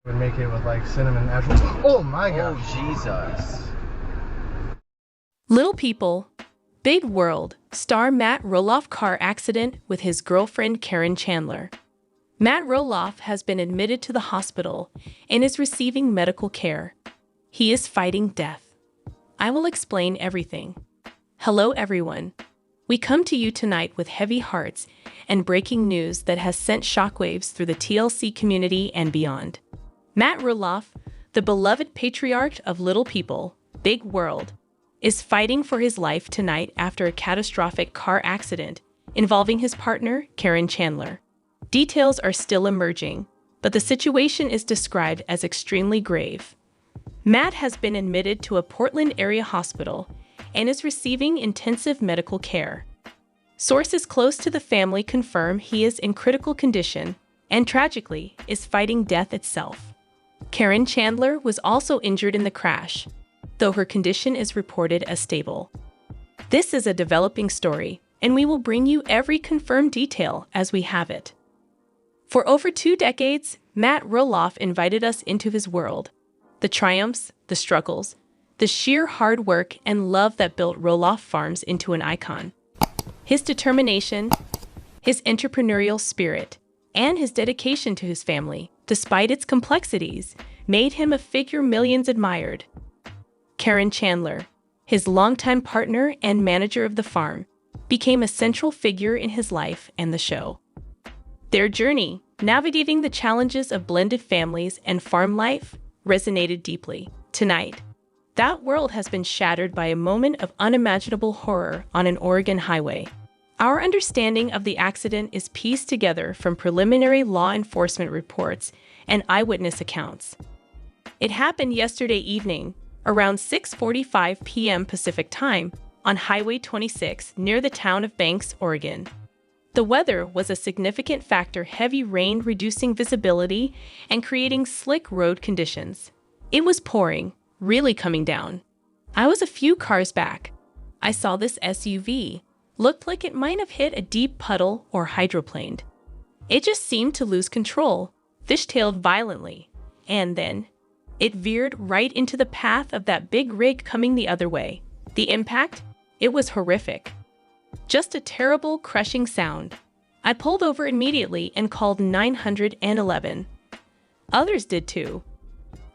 Would make it with like cinnamon apple. Oh my god. Oh, Jesus. Little People, Big World star Matt Roloff car accident with his girlfriend Karen Chandler. Matt Roloff has been admitted to the hospital and is receiving medical care. He is fighting death. I will explain everything. Hello everyone. We come to you tonight with heavy hearts and breaking news that has sent shockwaves through the TLC community and beyond. Matt Roloff, the beloved patriarch of Little People, Big World, is fighting for his life tonight after a catastrophic car accident involving his partner, Karen Chandler. Details are still emerging, but the situation is described as extremely grave. Matt has been admitted to a Portland area hospital and is receiving intensive medical care. Sources close to the family confirm he is in critical condition and, tragically, is fighting death itself. Karen Chandler was also injured in the crash, though her condition is reported as stable. This is a developing story, and we will bring you every confirmed detail as we have it. For over 2 decades, Matt Roloff invited us into his world. The triumphs, the struggles, the sheer hard work and love that built Roloff Farms into an icon. His determination, his entrepreneurial spirit, and his dedication to his family, despite its complexities, made him a figure millions admired. Karen Chandler, his longtime partner and manager of the farm, became a central figure in his life and the show. Their journey, navigating the challenges of blended families and farm life, resonated deeply. Tonight, that world has been shattered by a moment of unimaginable horror on an Oregon highway. Our understanding of the accident is pieced together from preliminary law enforcement reports and eyewitness accounts. It happened yesterday evening, around 6:45 p.m. Pacific Time, on Highway 26 near the town of Banks, Oregon. The weather was a significant factor, heavy rain reducing visibility and creating slick road conditions. It was pouring, really coming down. I was a few cars back. I saw this SUV. Looked like it might have hit a deep puddle or hydroplaned. It just seemed to lose control, fishtailed violently, and then it veered right into the path of that big rig coming the other way. The impact? It was horrific. Just a terrible, crushing sound. I pulled over immediately and called 911. Others did too.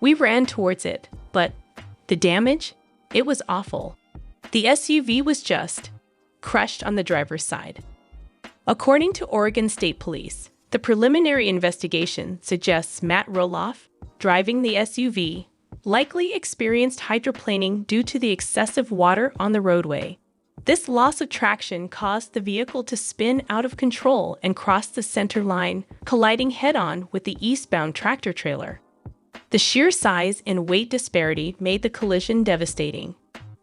We ran towards it, but the damage? It was awful. The SUV was just crushed on the driver's side. According to Oregon State Police, the preliminary investigation suggests Matt Roloff, driving the SUV, likely experienced hydroplaning due to the excessive water on the roadway. This loss of traction caused the vehicle to spin out of control and cross the center line, colliding head-on with the eastbound tractor-trailer. The sheer size and weight disparity made the collision devastating.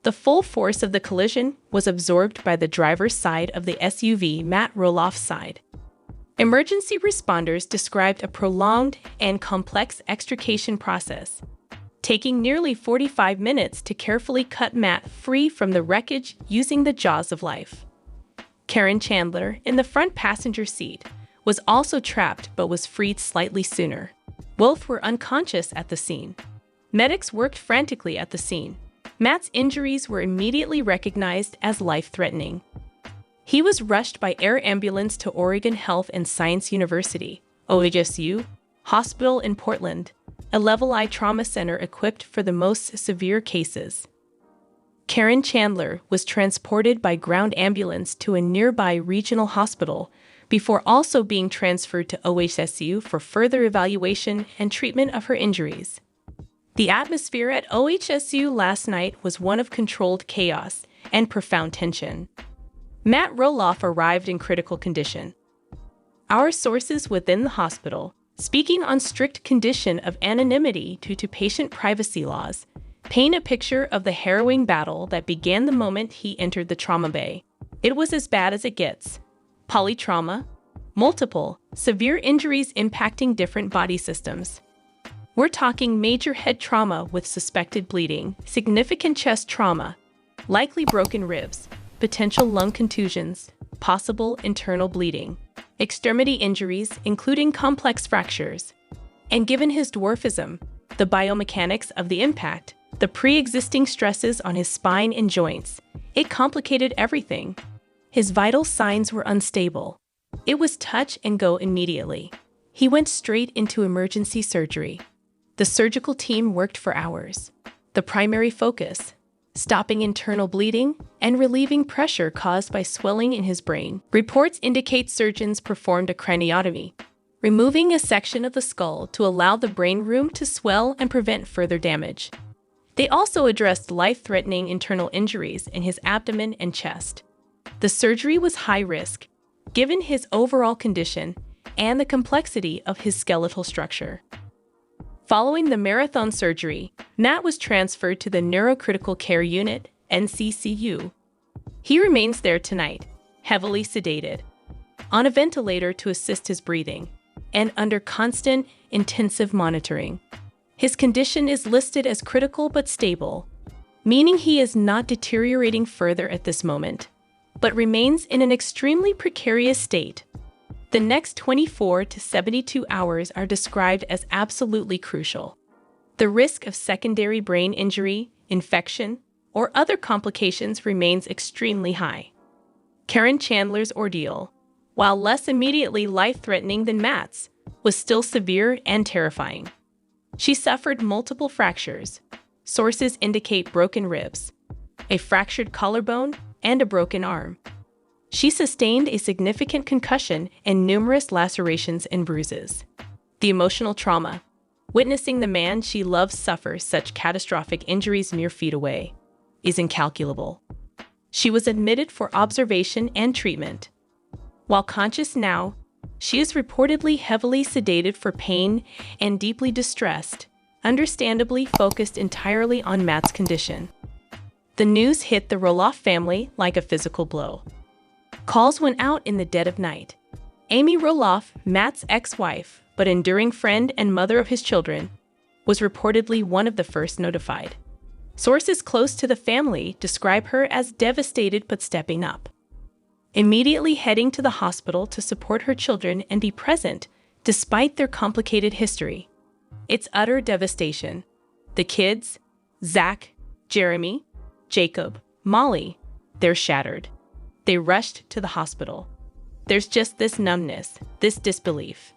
The full force of the collision was absorbed by the driver's side of the SUV, Matt Roloff's side. Emergency responders described a prolonged and complex extrication process, taking nearly 45 minutes to carefully cut Matt free from the wreckage using the jaws of life. Karen Chandler, in the front passenger seat, was also trapped but was freed slightly sooner. Both were unconscious at the scene. Medics worked frantically at the scene. Matt's injuries were immediately recognized as life-threatening. He was rushed by air ambulance to Oregon Health and Science University, OHSU, hospital in Portland, a Level I trauma center equipped for the most severe cases. Karen Chandler was transported by ground ambulance to a nearby regional hospital before also being transferred to OHSU for further evaluation and treatment of her injuries. The atmosphere at OHSU last night was one of controlled chaos and profound tension. Matt Roloff arrived in critical condition. Our sources within the hospital, speaking on strict condition of anonymity due to patient privacy laws, paint a picture of the harrowing battle that began the moment he entered the trauma bay. It was as bad as it gets. Polytrauma, multiple, severe injuries impacting different body systems. We're talking major head trauma with suspected bleeding, significant chest trauma, likely broken ribs, potential lung contusions, possible internal bleeding, extremity injuries including complex fractures, And given his dwarfism, the biomechanics of the impact, the pre-existing stresses on his spine and joints, it complicated everything. His vital signs were unstable. It was touch and go immediately. He went straight into emergency surgery. The surgical team worked for hours. The primary focus: stopping internal bleeding and relieving pressure caused by swelling in his brain. Reports indicate surgeons performed a craniotomy, removing a section of the skull to allow the brain room to swell and prevent further damage. They also addressed life-threatening internal injuries in his abdomen and chest. The surgery was high risk, given his overall condition and the complexity of his skeletal structure. Following the marathon surgery, Matt was transferred to the Neurocritical Care Unit, NCCU. He remains there tonight, heavily sedated, on a ventilator to assist his breathing, and under constant, intensive monitoring. His condition is listed as critical but stable, meaning he is not deteriorating further at this moment, but remains in an extremely precarious state. The next 24 to 72 hours are described as absolutely crucial. The risk of secondary brain injury, infection, or other complications remains extremely high. Karen Chandler's ordeal, while less immediately life-threatening than Matt's, was still severe and terrifying. She suffered multiple fractures. Sources indicate broken ribs, a fractured collarbone, and a broken arm. She sustained a significant concussion and numerous lacerations and bruises. The emotional trauma, witnessing the man she loves suffer such catastrophic injuries mere feet away, is incalculable. She was admitted for observation and treatment. While conscious now, she is reportedly heavily sedated for pain and deeply distressed, understandably focused entirely on Matt's condition. The news hit the Roloff family like a physical blow. Calls went out in the dead of night. Amy Roloff, Matt's ex-wife, but enduring friend and mother of his children, was reportedly one of the first notified. Sources close to the family describe her as devastated but stepping up, immediately heading to the hospital to support her children and be present despite their complicated history. It's utter devastation. The kids, Zach, Jeremy, Jacob, Molly, they're shattered. They rushed to the hospital. There's just this numbness, this disbelief.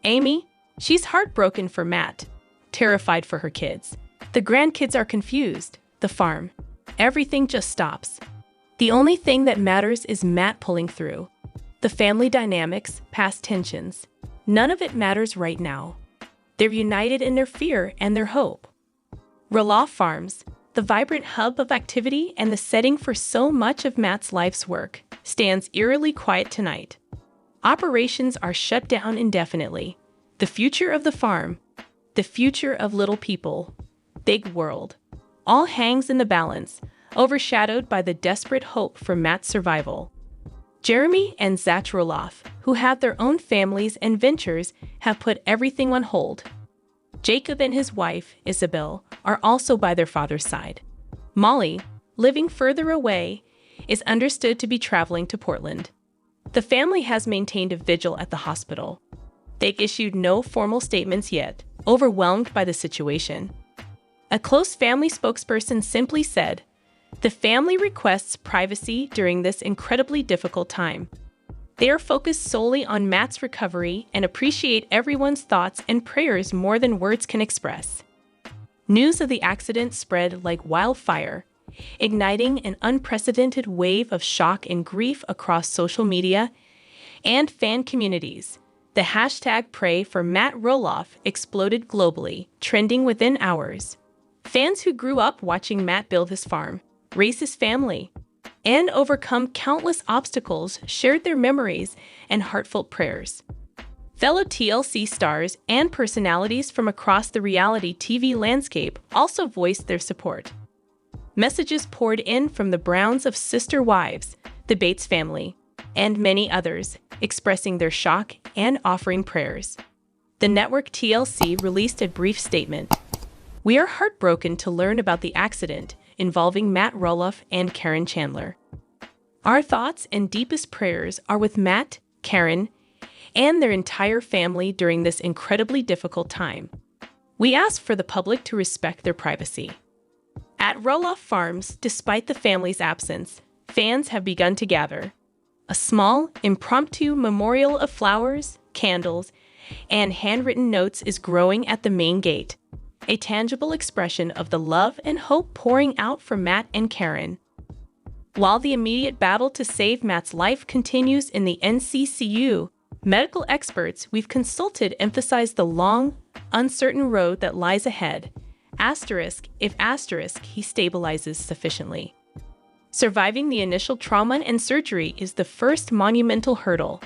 Amy, she's heartbroken for Matt, terrified for her kids. The grandkids are confused. The farm. Everything just stops. The only thing that matters is Matt pulling through. The family dynamics, past tensions. None of it matters right now. They're united in their fear and their hope. Roloff Farms, the vibrant hub of activity and the setting for so much of Matt's life's work, stands eerily quiet tonight. Operations are shut down indefinitely. The future of the farm, the future of little people, big world, all hangs in the balance, overshadowed by the desperate hope for Matt's survival. Jeremy and Zach Roloff, who have their own families and ventures, have put everything on hold. Jacob and his wife, Isabel, are also by their father's side. Molly, living further away, is understood to be traveling to Portland. The family has maintained a vigil at the hospital. They've issued no formal statements yet, overwhelmed by the situation. A close family spokesperson simply said, "The family requests privacy during this incredibly difficult time. They are focused solely on Matt's recovery and appreciate everyone's thoughts and prayers more than words can express." News of the accident spread like wildfire, igniting an unprecedented wave of shock and grief across social media and fan communities. The hashtag Pray for Matt Roloff exploded globally, trending within hours. Fans who grew up watching Matt build his farm, raise his family, and overcome countless obstacles shared their memories and heartfelt prayers. Fellow TLC stars and personalities from across the reality TV landscape also voiced their support. Messages poured in from the Browns of Sister Wives, the Bates family, and many others, expressing their shock and offering prayers. The network TLC released a brief statement. "We are heartbroken to learn about the accident involving Matt Roloff and Karen Chandler. Our thoughts and deepest prayers are with Matt, Karen, and their entire family during this incredibly difficult time. We ask for the public to respect their privacy. At Roloff Farms, despite the family's absence, fans have begun to gather. A small, impromptu memorial of flowers, candles, and handwritten notes is growing at the main gate, a tangible expression of the love and hope pouring out from Matt and Karen. While the immediate battle to save Matt's life continues in the NCCU, medical experts we've consulted emphasize the long, uncertain road that lies ahead. If he stabilizes sufficiently. Surviving the initial trauma and surgery is the first monumental hurdle.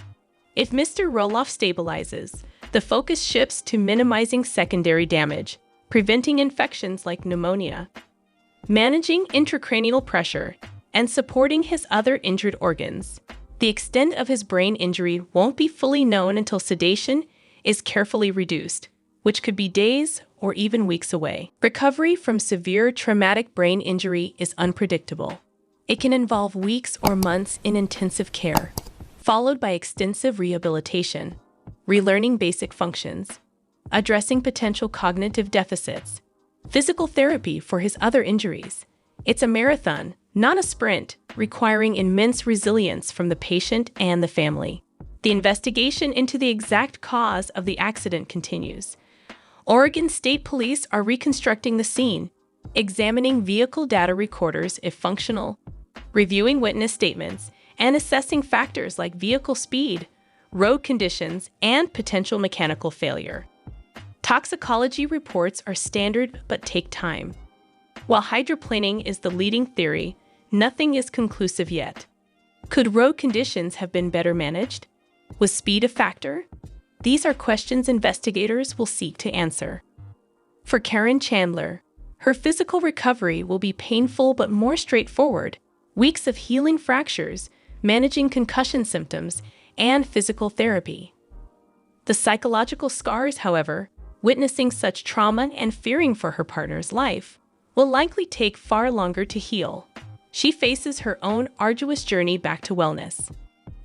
If Mr. Roloff stabilizes, the focus shifts to minimizing secondary damage, preventing infections like pneumonia, managing intracranial pressure, and supporting his other injured organs. The extent of his brain injury won't be fully known until sedation is carefully reduced, which could be days or even weeks away. Recovery from severe traumatic brain injury is unpredictable. It can involve weeks or months in intensive care, followed by extensive rehabilitation, relearning basic functions, addressing potential cognitive deficits, physical therapy for his other injuries. It's a marathon, not a sprint, requiring immense resilience from the patient and the family. The investigation into the exact cause of the accident continues. Oregon State Police are reconstructing the scene, examining vehicle data recorders if functional, reviewing witness statements, and assessing factors like vehicle speed, road conditions, and potential mechanical failure. Toxicology reports are standard but take time. While hydroplaning is the leading theory, nothing is conclusive yet. Could road conditions have been better managed? Was speed a factor? These are questions investigators will seek to answer. For Karen Chandler, her physical recovery will be painful but more straightforward. Weeks of healing fractures, managing concussion symptoms, and physical therapy. The psychological scars, however, witnessing such trauma and fearing for her partner's life, will likely take far longer to heal. She faces her own arduous journey back to wellness.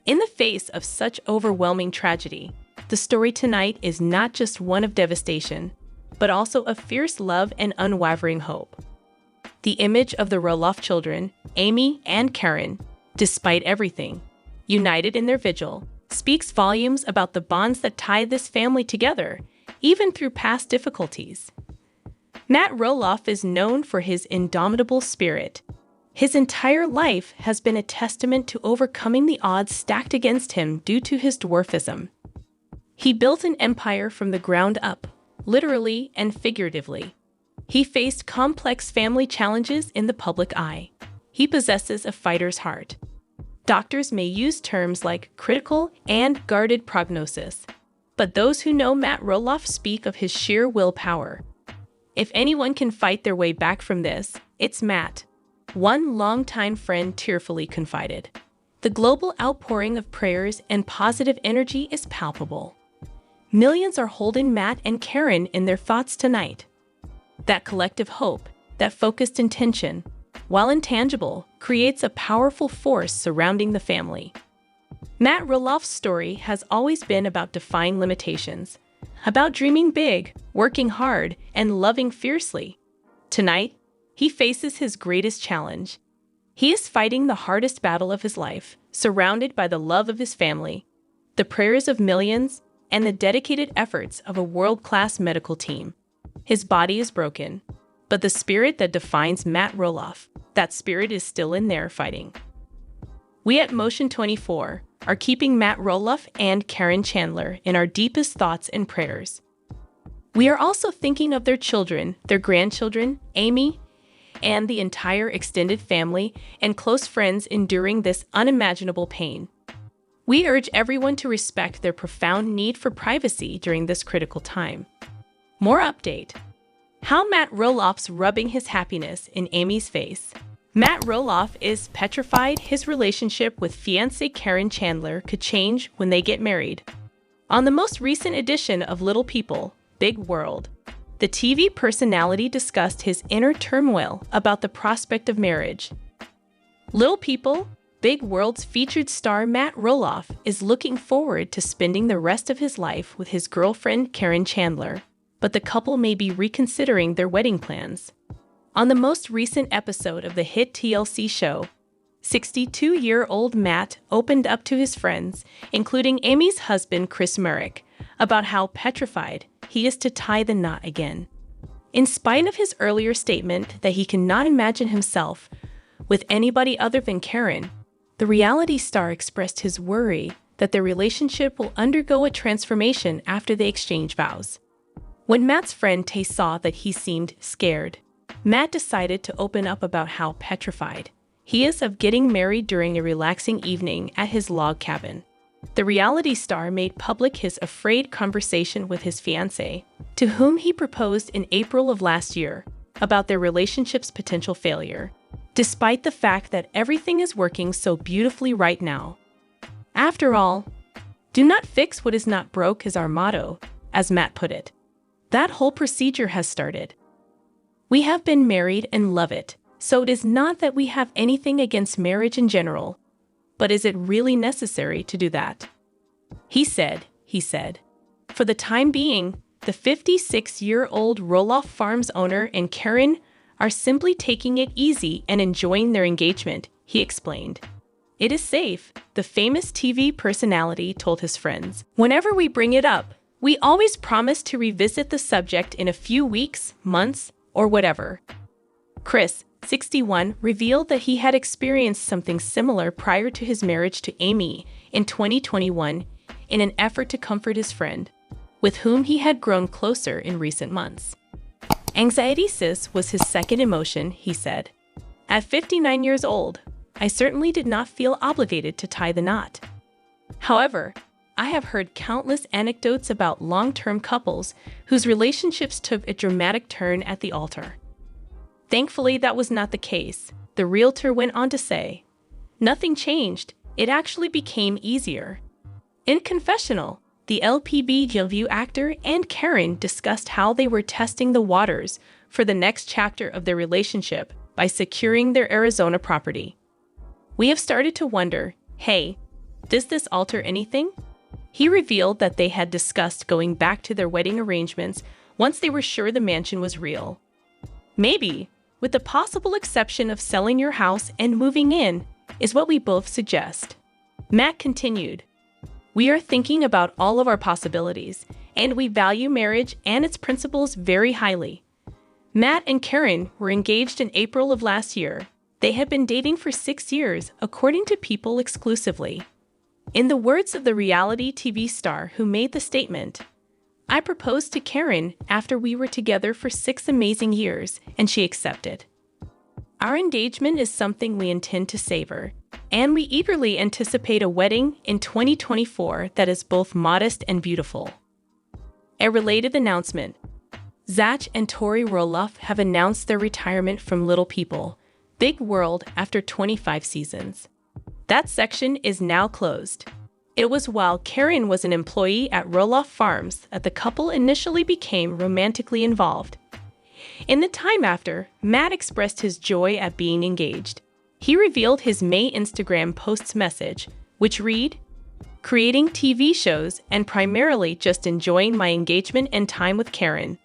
In the face of such overwhelming tragedy, the story tonight is not just one of devastation, but also of fierce love and unwavering hope. The image of the Roloff children, Amy and Karen, despite everything, united in their vigil, speaks volumes about the bonds that tie this family together, even through past difficulties. Matt Roloff is known for his indomitable spirit. His entire life has been a testament to overcoming the odds stacked against him due to his dwarfism. He built an empire from the ground up, literally and figuratively. He faced complex family challenges in the public eye. He possesses a fighter's heart. Doctors may use terms like critical and guarded prognosis, but those who know Matt Roloff speak of his sheer willpower. If anyone can fight their way back from this, it's Matt. One longtime friend tearfully confided. The global outpouring of prayers and positive energy is palpable. Millions are holding Matt and Karen in their thoughts tonight. That collective hope, that focused intention, while intangible, creates a powerful force surrounding the family. Matt Roloff's story has always been about defying limitations, about dreaming big, working hard, and loving fiercely. Tonight, he faces his greatest challenge. He is fighting the hardest battle of his life, surrounded by the love of his family, the prayers of millions, and the dedicated efforts of a world-class medical team. His body is broken, but the spirit that defines Matt Roloff, that spirit is still in there fighting. We at Motion 24 are keeping Matt Roloff and Karen Chandler in our deepest thoughts and prayers. We are also thinking of their children, their grandchildren, Amy, and the entire extended family and close friends enduring this unimaginable pain. We urge everyone to respect their profound need for privacy during this critical time. More update. How Matt Roloff's rubbing his happiness in Amy's face. Matt Roloff is petrified his relationship with fiancée Karen Chandler could change when they get married. On the most recent edition of Little People, Big World, the TV personality discussed his inner turmoil about the prospect of marriage. Little People, Big World's featured star Matt Roloff is looking forward to spending the rest of his life with his girlfriend Karen Chandler, but the couple may be reconsidering their wedding plans. On the most recent episode of the hit TLC show, 62-year-old Matt opened up to his friends, including Amy's husband Chris Merrick, about how petrified he is to tie the knot again. In spite of his earlier statement that he cannot imagine himself with anybody other than Karen, the reality star expressed his worry that their relationship will undergo a transformation after they exchange vows. When Matt's friend Tay saw that he seemed scared, Matt decided to open up about how petrified he is of getting married during a relaxing evening at his log cabin. The reality star made public his afraid conversation with his fiancée, to whom he proposed in April of last year, about their relationship's potential failure, despite the fact that everything is working so beautifully right now. After all, do not fix what is not broke is our motto, as Matt put it. That whole procedure has started. We have been married and love it, so it is not that we have anything against marriage in general, but is it really necessary to do that? He said. For the time being, the 56-year-old Roloff Farms owner and Karen are simply taking it easy and enjoying their engagement, he explained. It is safe, the famous TV personality told his friends. Whenever we bring it up, we always promise to revisit the subject in a few weeks, months, or whatever. Chris, 61, revealed that he had experienced something similar prior to his marriage to Amy in 2021 in an effort to comfort his friend, with whom he had grown closer in recent months. Anxiety was his second emotion, he said. At 59 years old, I certainly did not feel obligated to tie the knot. However, I have heard countless anecdotes about long-term couples whose relationships took a dramatic turn at the altar. Thankfully, that was not the case, the realtor went on to say. Nothing changed, it actually became easier. In Confessional, the LPBW actor and Karen discussed how they were testing the waters for the next chapter of their relationship by securing their Arizona property. We have started to wonder, hey, does this alter anything? He revealed that they had discussed going back to their wedding arrangements once they were sure the mansion was real. Maybe, with the possible exception of selling your house and moving in, is what we both suggest. Matt continued, we are thinking about all of our possibilities, and we value marriage and its principles very highly. Matt and Karen were engaged in April of last year. They had been dating for 6 years, according to People exclusively. In the words of the reality TV star who made the statement, I proposed to Karen after we were together for 6 amazing years, and she accepted. Our engagement is something we intend to savor, and we eagerly anticipate a wedding in 2024 that is both modest and beautiful. A related announcement. Zach and Tori Roloff have announced their retirement from Little People, Big World after 25 seasons. That section is now closed. It was while Karen was an employee at Roloff Farms that the couple initially became romantically involved. In the time after, Matt expressed his joy at being engaged. He revealed his May Instagram post's message, which read, creating TV shows and primarily just enjoying my engagement and time with Karen.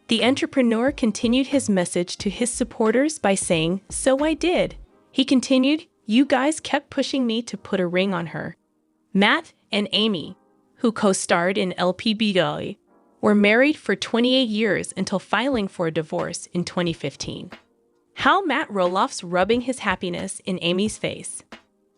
The entrepreneur continued his message to his supporters by saying, so I did. He continued, you guys kept pushing me to put a ring on her. Matt and Amy, who co-starred in LPBW, were married for 28 years until filing for a divorce in 2015. How Matt Roloff's rubbing his happiness in Amy's face.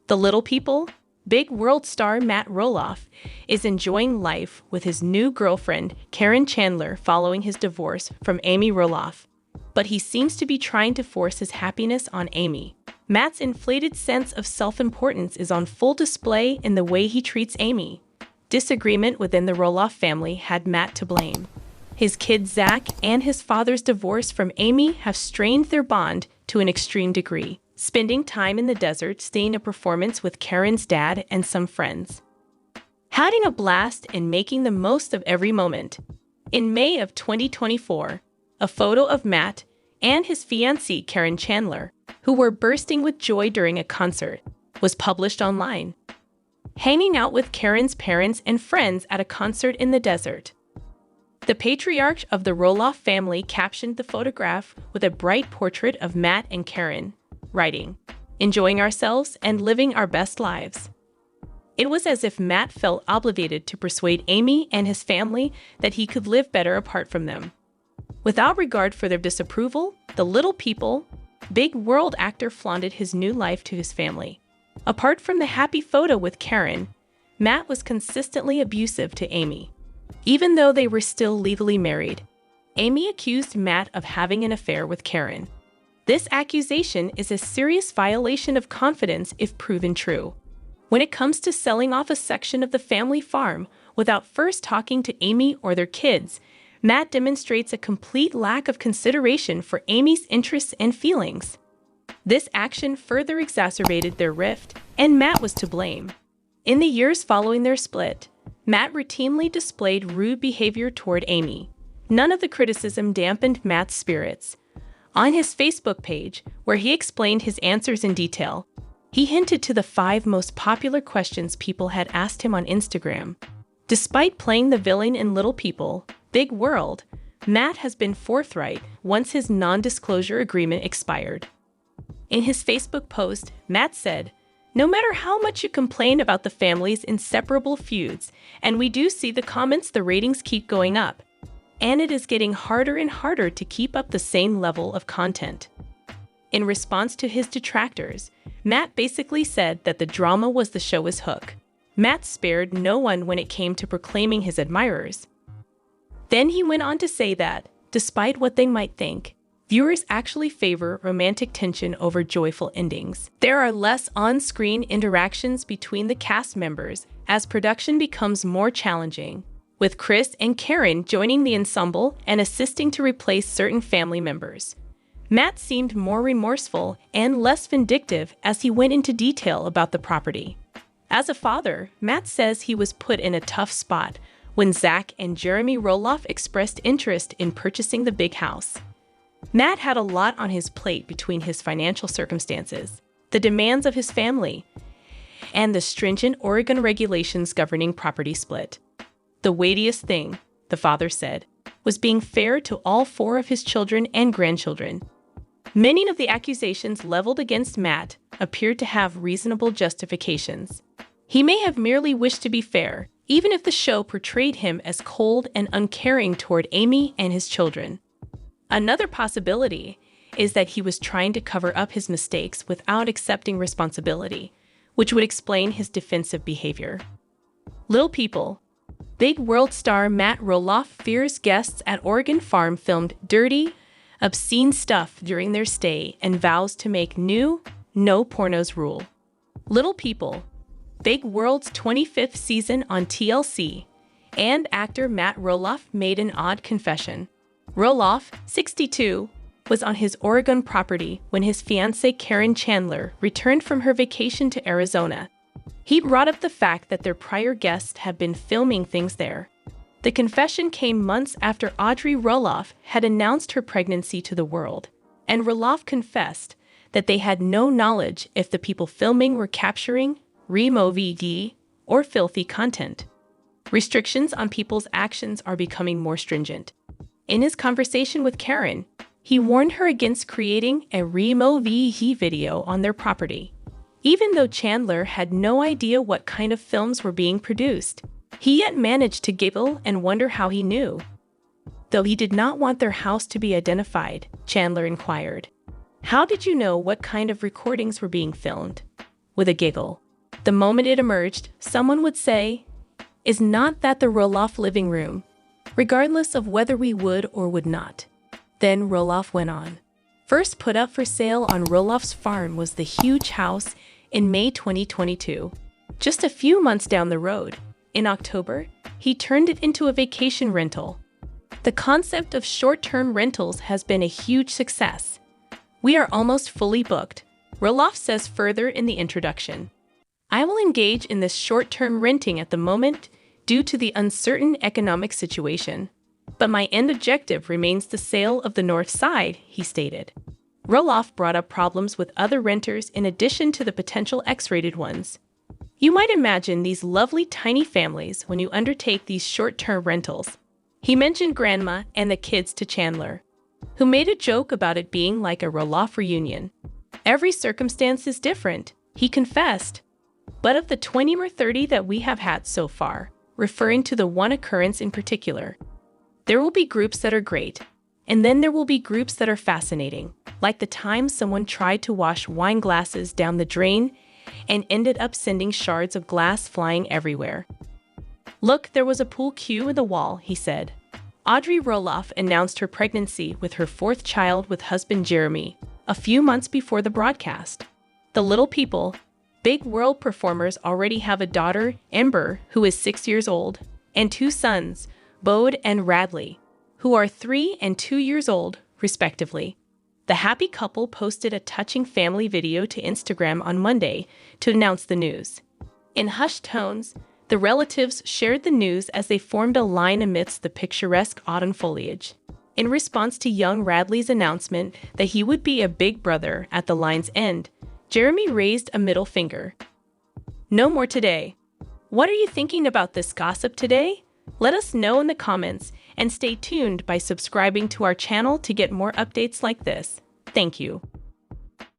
The Little People, Big World star Matt Roloff is enjoying life with his new girlfriend, Karen Chandler, following his divorce from Amy Roloff. But he seems to be trying to force his happiness on Amy. Matt's inflated sense of self-importance is on full display in the way he treats Amy. Disagreement within the Roloff family had Matt to blame. His kid Zach and his father's divorce from Amy have strained their bond to an extreme degree, spending time in the desert seeing a performance with Karen's dad and some friends. Having a blast and making the most of every moment. In May of 2024, a photo of Matt and his fiancée Karen Chandler, who were bursting with joy during a concert, was published online. Hanging out with Karen's parents and friends at a concert in the desert. The patriarch of the Roloff family captioned the photograph with a bright portrait of Matt and Karen, writing, "Enjoying ourselves and living our best lives." It was as if Matt felt obligated to persuade Amy and his family that he could live better apart from them. Without regard for their disapproval, the Little People, Big World actor flaunted his new life to his family. Apart from the happy photo with Karen, Matt was consistently abusive to Amy. Even though they were still legally married, Amy accused Matt of having an affair with Karen. This accusation is a serious violation of confidence if proven true. When it comes to selling off a section of the family farm without first talking to Amy or their kids, Matt demonstrates a complete lack of consideration for Amy's interests and feelings. This action further exacerbated their rift, and Matt was to blame. In the years following their split, Matt routinely displayed rude behavior toward Amy. None of the criticism dampened Matt's spirits. On his Facebook page, where he explained his answers in detail, he hinted to the 5 most popular questions people had asked him on Instagram. Despite playing the villain in Little People, Big World, Matt has been forthright once his non-disclosure agreement expired. In his Facebook post, Matt said, "No matter how much you complain about the family's inseparable feuds, and we do see the comments, the ratings keep going up, and it is getting harder and harder to keep up the same level of content." In response to his detractors, Matt basically said that the drama was the show's hook. Matt spared no one when it came to proclaiming his admirers. Then he went on to say that, despite what they might think, viewers actually favor romantic tension over joyful endings. There are less on-screen interactions between the cast members as production becomes more challenging, with Chris and Karen joining the ensemble and assisting to replace certain family members. Matt seemed more remorseful and less vindictive as he went into detail about the property. As a father, Matt says he was put in a tough spot when Zach and Jeremy Roloff expressed interest in purchasing the big house. Matt had a lot on his plate between his financial circumstances, the demands of his family, and the stringent Oregon regulations governing property split. The weightiest thing, the father said, was being fair to all 4 of his children and grandchildren. Many of the accusations leveled against Matt appeared to have reasonable justifications. He may have merely wished to be fair, even if the show portrayed him as cold and uncaring toward Amy and his children. Another possibility is that he was trying to cover up his mistakes without accepting responsibility, which would explain his defensive behavior. Little People. Big World star Matt Roloff fears guests at Oregon farm filmed dirty, obscene stuff during their stay and vows to make new no pornos rule. Little People. Big World's 25th season on TLC, and actor Matt Roloff made an odd confession. Roloff, 62, was on his Oregon property when his fiancée Karen Chandler returned from her vacation to Arizona. He brought up the fact that their prior guests had been filming things there. The confession came months after Audrey Roloff had announced her pregnancy to the world, and Roloff confessed that they had no knowledge if the people filming were capturing RemoVD or filthy content. Restrictions on people's actions are becoming more stringent. In his conversation with Karen, he warned her against creating a RemoVD video on their property. Even though Chandler had no idea what kind of films were being produced, he yet managed to giggle and wonder how he knew. Though he did not want their house to be identified, Chandler inquired, "How did you know what kind of recordings were being filmed?" With a giggle. The moment it emerged, someone would say, "Is not that the Roloff living room?" Regardless of whether we would or would not. Then Roloff went on. First put up for sale on Roloff's farm was the huge house in May 2022. Just a few months down the road, in October, he turned it into a vacation rental. The concept of short-term rentals has been a huge success. "We are almost fully booked," Roloff says further in the introduction. "I will engage in this short-term renting at the moment due to the uncertain economic situation. But my end objective remains the sale of the north side," he stated. Roloff brought up problems with other renters in addition to the potential X-rated ones. You might imagine these lovely tiny families when you undertake these short-term rentals. He mentioned grandma and the kids to Chandler, who made a joke about it being like a Roloff reunion. Every circumstance is different, he confessed. But of the 20 or 30 that we have had so far, referring to the one occurrence in particular, there will be groups that are great, and then there will be groups that are fascinating, like the time someone tried to wash wine glasses down the drain and ended up sending shards of glass flying everywhere. Look, there was a pool cue in the wall, he said. Audrey Roloff announced her pregnancy with her fourth child with husband Jeremy a few months before the broadcast. The Little People, Big World performers already have a daughter, Ember, who is 6 years old, and two sons, Bode and Radley, who are 3 and 2 years old, respectively. The happy couple posted a touching family video to Instagram on Monday to announce the news. In hushed tones, the relatives shared the news as they formed a line amidst the picturesque autumn foliage. In response to young Radley's announcement that he would be a big brother at the line's end, Jeremy raised a middle finger. No more today. What are you thinking about this gossip today? Let us know in the comments and stay tuned by subscribing to our channel to get more updates like this. Thank you.